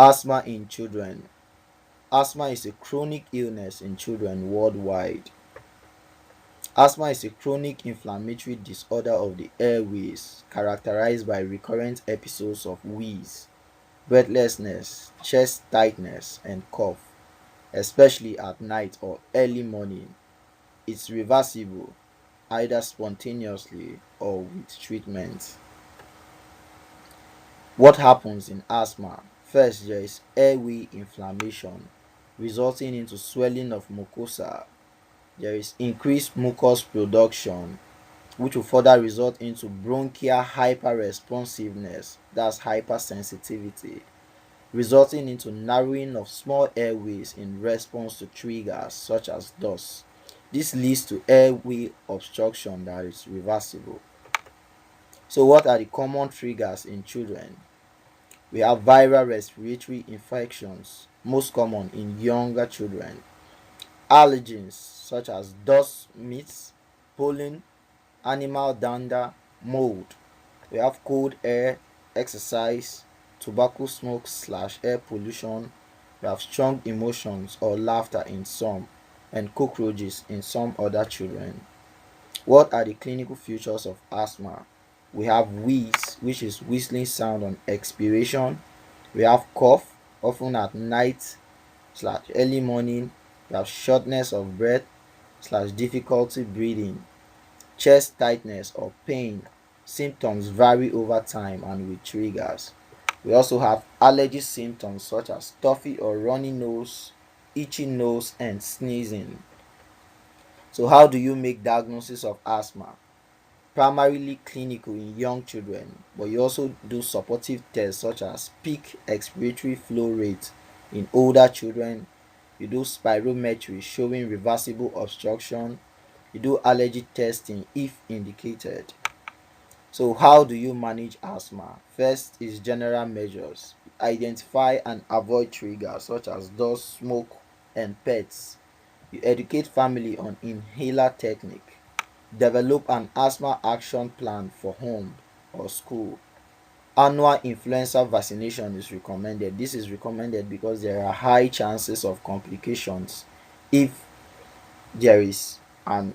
Asthma in children. Asthma is a chronic illness in children worldwide. Asthma is a chronic inflammatory disorder of the airways characterized by recurrent episodes of wheeze, breathlessness, chest tightness, and cough, especially at night or early morning. It's reversible either spontaneously or with treatment. What happens in asthma? First, there is airway inflammation resulting into swelling of mucosa. There is increased mucus production, which will further result into bronchial hyperresponsiveness, that's hypersensitivity, resulting into narrowing of small airways in response to triggers such as dust. This leads to airway obstruction that is reversible. So what are the common triggers in children? We have viral respiratory infections, most common in younger children. Allergens such as dust mites, pollen, animal dander, mold. We have cold air, exercise, tobacco smoke/air pollution. We have strong emotions or laughter in some, and cockroaches in some other children. What are the clinical features of asthma? We have wheeze, which is whistling sound on expiration. We have cough, often at night/early morning. We have shortness of breath slash difficulty breathing, chest tightness or pain. Symptoms vary over time and with triggers. We also have allergy symptoms such as stuffy or runny nose, itchy nose, and sneezing. So how do you make diagnosis of asthma? Primarily clinical in young children, but you also do supportive tests such as peak expiratory flow rate in older children. You do spirometry showing reversible obstruction. You do allergy testing if indicated. So how do you manage asthma? First is general measures. Identify and avoid triggers such as dust, smoke, and pets. You educate family on inhaler technique. Develop an asthma action plan for home or school. Annual influenza vaccination is recommended. This is recommended because there are high chances of complications if there is an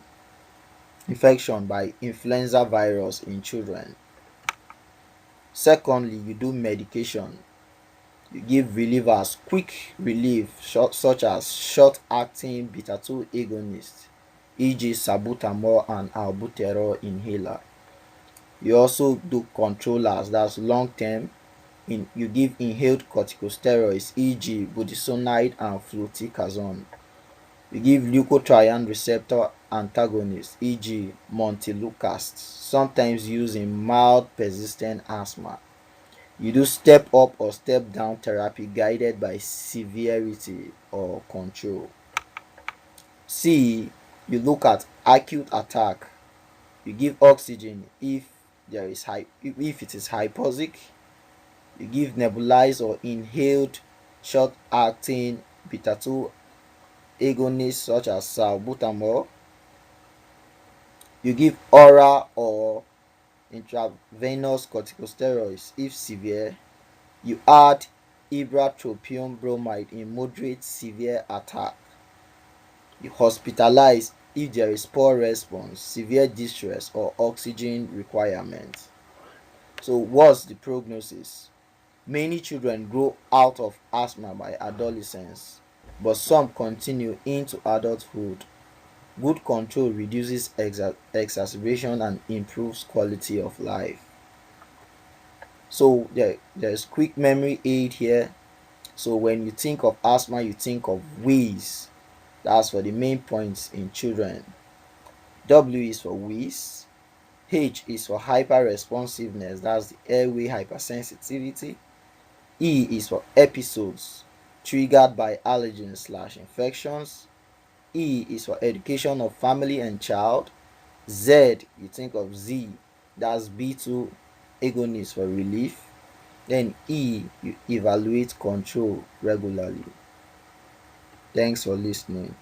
infection by influenza virus in children. Secondly, you do medication. You give relievers quick relief such as short-acting beta-2 agonists, e.g. salbutamol and albuterol inhaler. You also do controllers, that's long-term. You give inhaled corticosteroids, e.g. budesonide and fluticasone. You give leukotriene receptor antagonists, e.g. montelukast, sometimes used in mild persistent asthma. You do step up or step down therapy guided by severity or control. C. You look at acute attack. You give oxygen if it is hypoxic. You give nebulized or inhaled short-acting beta-2 agonists such as salbutamol. You give oral or intravenous corticosteroids if severe. You add ipratropium bromide in moderate severe attack. You hospitalize if there is poor response, severe distress, or oxygen requirement. So what's the prognosis? Many children grow out of asthma by adolescence, but some continue into adulthood. Good control reduces exacerbation and improves quality of life. So there's quick memory aid here. So when you think of asthma, you think of wheeze. That's for the main points in children. W is for wheeze. H is for hyperresponsiveness. That's the airway hypersensitivity. E is for episodes triggered by allergens/infections. E is for education of family and child. Z, you think of Z, that's B2 agonist for relief. Then E, you evaluate control regularly. Thanks for listening.